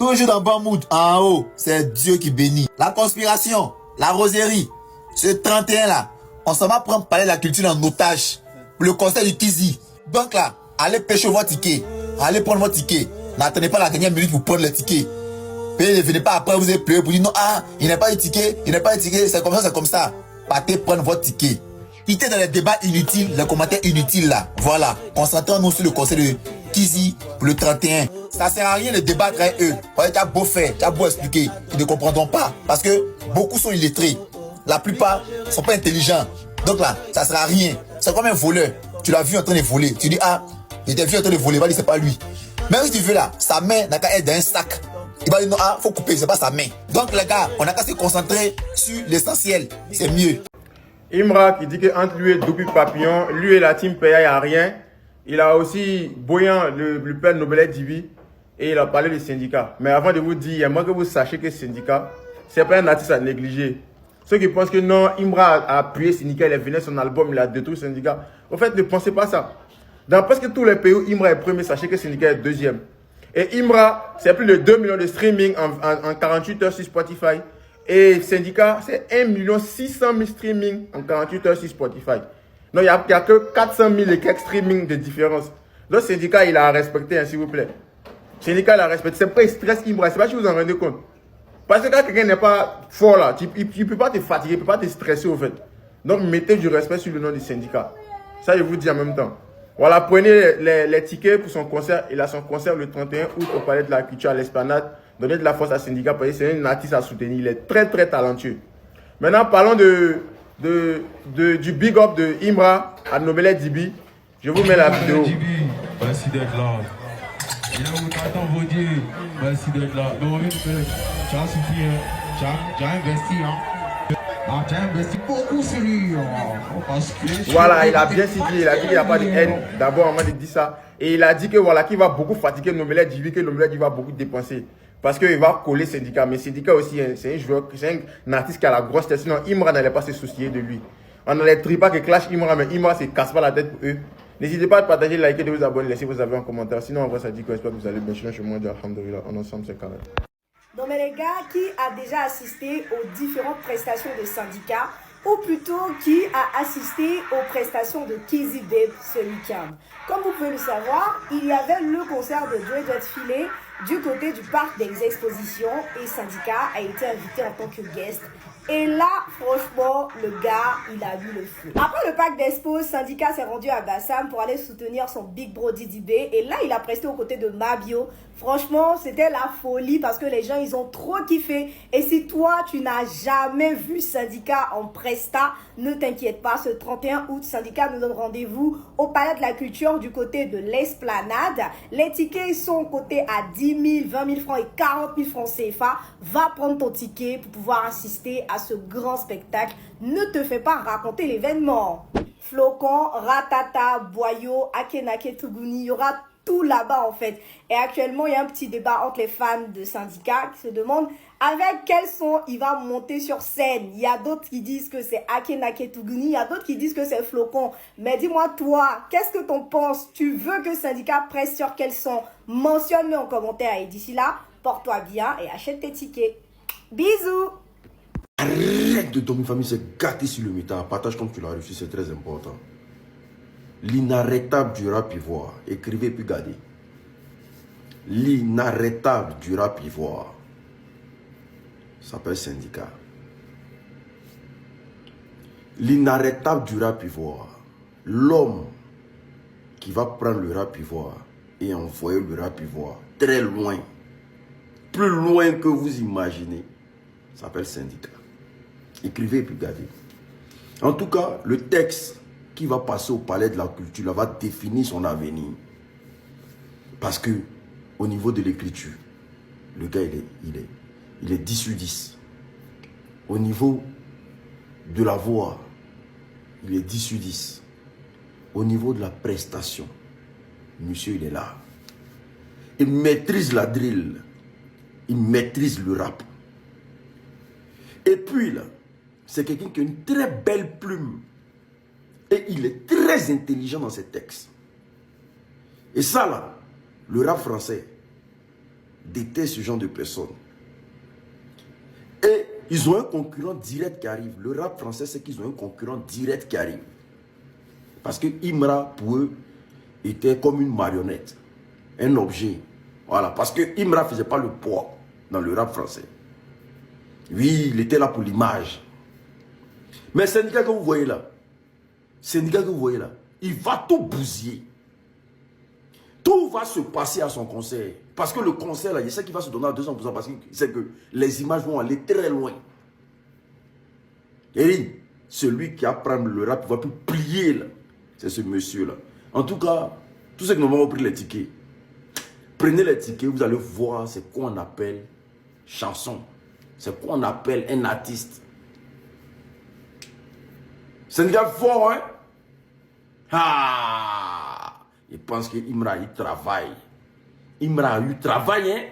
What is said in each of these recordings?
Toujours dans bon mood. En haut, c'est Dieu qui bénit. La conspiration, la roserie, ce 31 là, on s'en va prendre parler de la culture en otage. Le conseil du Kizi. Donc là, allez pêcher votre ticket. Allez prendre votre ticket. N'attendez pas la dernière minute pour prendre le ticket. Et ne venez pas après, vous avez pleuré pour dire non, ah, il n'a pas eu ticket, il n'a pas eu ticket, c'est comme ça, c'est comme ça. Partez prendre votre ticket. Quittez dans les débats inutiles, les commentaires inutiles là. Voilà. Concentrons-nous sur le conseil de Kizi pour le 31. Ça sert à rien de débattre avec eux. Tu as beau faire, tu as beau expliquer, ils ne comprendront pas. Parce que beaucoup sont illettrés. La plupart ne sont pas intelligents. Donc là, ça ne sert à rien. C'est comme un voleur. Tu l'as vu en train de voler. Tu dis, ah, il t'a vu en train de voler, il va dire, c'est pas lui. Même si tu veux là, sa main n'a qu'à être dans un sac. Il va dire, non, ah, faut couper, c'est pas sa main. Donc les gars, on n'a qu'à se concentrer sur l'essentiel. C'est mieux. Imra qui dit qu'entre lui et Dopi Papillon, lui et la team Paya, il n'y a rien. Il a aussi Boyan, le père Nobelet Divi, et il a parlé des syndicats. Mais avant de vous dire, j'aimerais que vous sachiez que le syndicat, ce n'est pas un artiste à négliger. Ceux qui pensent que non, Imra a appuyé le syndicat, il est venu son album, il a détruit le syndicat. En fait, ne pensez pas ça. Dans presque tous les pays où Imra est premier, sachez que le syndicat est deuxième. Et Imra, c'est plus de 2 millions de streaming en 48 heures sur Spotify. Et syndicat, c'est 1 600 000 streaming en 48 heures sur Spotify. Donc, il n'y a que 400 000 et quelques streaming de différence. Donc, syndicat, il a respecté, hein, s'il vous plaît. Syndicat, il a respecté. C'est pourquoi il stresse Imra. C'est pas si vous en rendez compte. Parce que quand quelqu'un n'est pas fort là, il ne peut pas te fatiguer, il ne peut pas te stresser au fait. Donc, mettez du respect sur le nom du syndicat. Ça, je vous dis en même temps. Voilà, prenez les tickets pour son concert. Il a son concert le 31 août au Palais de la Culture à l'Esplanade. Donnez de la force à Syndicat parce que c'est un artiste à soutenir. Il est très très talentueux. Maintenant, parlons du big up de Imra à Nobelet Dibi. Je vous mets la vidéo. Merci d'être là. Il a où t'attends vos dieux. Merci d'être là. Donc, tu as souffert, tu as investi, hein. Ah, tu as investi beaucoup sur lui. Parce que voilà, il a bien cité, il a dit qu'il n'y a pas de haine. D'abord, on m'a dit ça. Et il a dit que voilà, qu'il va beaucoup fatiguer Nobelet Dibi, que Nobelet Dibi va beaucoup dépenser. Parce qu'il va coller syndicat. Mais syndicat aussi, c'est un joueur, c'est un artiste qui a la grosse tête. Sinon, Imra n'allait pas se soucier de lui. On n'allait pas que clash Imra, mais Imra se casse pas la tête pour eux. N'hésitez pas à partager, liker, de vous abonner, laissez vos avis en commentaire. Sinon, en vrai, ça dit que j'espère que vous allez bien. Sinon, je suis moi, alhamdoulilah, on ensemble, c'est carré. Non mais les gars, qui a déjà assisté aux différentes prestations de syndicats ou plutôt qui a assisté aux prestations de Kizi Babe ce week-end? Comme vous pouvez le savoir, il y avait le concert de Dre Jet Filé du côté du parc des expositions et Syndicat a été invité en tant que guest. Et là, franchement, le gars, il a eu le feu. Après le parc d'expo, Syndicat s'est rendu à Bassam pour aller soutenir son big bro Didi B. Et là, il a presté aux côtés de Mabio. Franchement, c'était la folie parce que les gens, ils ont trop kiffé. Et si toi, tu n'as jamais vu Syndicat en presta, ne t'inquiète pas. Ce 31 août, Syndicat nous donne rendez-vous au Palais de la Culture du côté de l'Esplanade. Les tickets sont cotés à 10 000, 20 000 francs et 40 000 francs CFA. Va prendre ton ticket pour pouvoir assister à ce grand spectacle. Ne te fais pas raconter l'événement. Flocon, Ratata, Boyo, Akenake, Tuguni, il y aura tout là-bas en fait. Et actuellement, il y a un petit débat entre les fans de Syndicat qui se demandent avec quel son il va monter sur scène. Il y a d'autres qui disent que c'est Akenake Tuguni, il y a d'autres qui disent que c'est Flocon. Mais dis-moi toi, qu'est-ce que t'en penses? Tu veux que Syndicat presse sur quel son? Mentionne-le en commentaire et d'ici là, porte-toi bien et achète tes tickets. Bisous! Arrête de dormir, famille, c'est gâté sur le métal. Partage comme tu l'as reçu, c'est très important. L'inarrêtable du rap ivoire. Écrivez puis gardez. L'inarrêtable du rap ivoire s'appelle Syndicat. L'inarrêtable du rap ivoire. L'homme qui va prendre le rap ivoire et envoyer le rap ivoire très loin. Plus loin que vous imaginez. S'appelle Syndicat. Écrivez et puis gardez. En tout cas, le texte qui va passer au Palais de la Culture là, va définir son avenir. Parce que au niveau de l'écriture, le gars il est 10 sur 10. Au niveau de la voix, il est 10 sur 10. Au niveau de la prestation, monsieur il est là. Il maîtrise la drill. Il maîtrise le rap. Et puis là, c'est quelqu'un qui a une très belle plume. Et il est très intelligent dans ses textes. Et ça là, le rap français détestent ce genre de personnes. Et ils ont un concurrent direct qui arrive. Le rap français, c'est qu'ils ont un concurrent direct qui arrive. Parce que Imra, pour eux, était comme une marionnette. Un objet. Voilà. Parce que Imra ne faisait pas le poids dans le rap français. Oui, il était là pour l'image. Mais syndicat que vous voyez là, il va tout bousiller. Tout va se passer à son concert. Parce que le concert, là, il sait qu'il va se donner à 200% parce qu'il sait que les images vont aller très loin. Et celui qui apprend le rap va plus plier, là. C'est ce monsieur-là. En tout cas, tous ceux qui n'ont pas pris les tickets, prenez les tickets, vous allez voir c'est quoi on appelle chanson. C'est quoi on appelle un artiste. C'est un gars fort, hein? Ah! Il pense que Imra, il travaille. Imra, il travaille, hein?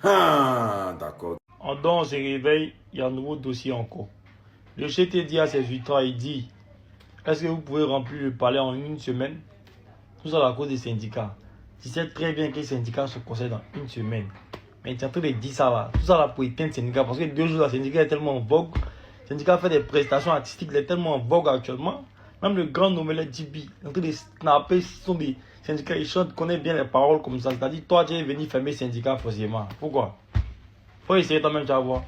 Ah, d'accord. En dehors, on se réveille, il y a un nouveau dossier encore. Le GT dit à ses 8 ans, il dit, est-ce que vous pouvez remplir le palais en une semaine? Tout ça à cause des syndicats. Tu sais très bien que les syndicats se concernent dans une semaine. Mais tu es en train de dire ça là. Tout ça là pour éteindre le syndicat. Parce que 2 jours, le syndicat est tellement en vogue. Le syndicat fait des prestations artistiques, il est tellement en vogue actuellement. Même le grand nommé Djibi, en train de snapper, ce sont des syndicats, ils chantent, connaissent bien les paroles comme ça. C'est-à-dire, toi, tu es venu fermer le syndicat forcément. Pourquoi? Faut essayer toi-même, tu vas voir.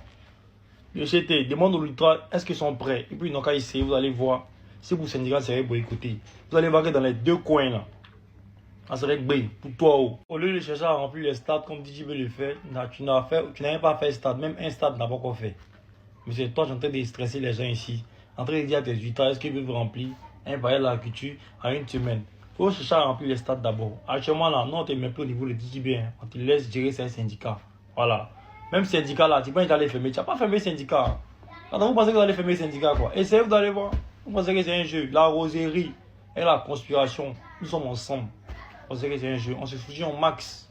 Le CT demande aux ultras, est-ce qu'ils sont prêts? Et puis, ils n'ont qu'à essayer, vous allez voir. Si vous syndicat serait boycotté, vous allez voir que dans les 2 coins là, ça serait bien pour toi. Oh. Au lieu de chercher à remplir les stades comme Djibi le fait, tu n'as même pas fait stade, même un stade n'a pas encore fait. Mais c'est toi qui es en train de stresser les gens ici. En train de dire à tes 8 ans, est-ce qu'ils peuvent remplir un palais de la culture en une semaine? Il faut chercher à remplir les stades d'abord. Actuellement, là, nous, on ne te met plus au niveau de DJB. On te laisse gérer ces syndicats. Voilà. Même syndicat là, tu penses d'aller fermer. Tu n'as pas fermé le syndicat. Quand vous pensez que vous allez fermer le syndicat, quoi? Essayez, vous allez voir. Vous pensez que c'est un jeu. La roserie et la conspiration, nous sommes ensemble. Vous pensez que c'est un jeu. On se soutient au max.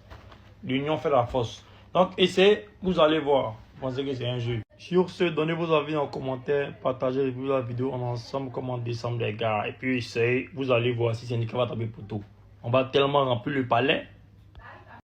L'union fait la force. Donc, essayez, vous allez voir. Vous pensez que c'est un jeu. Sur ce, donnez vos avis en commentaire, partagez la vidéo, on est ensemble comme en décembre les gars. Et puis essayez, vous allez voir si le syndicat va tomber pour tout. On va tellement remplir le palais.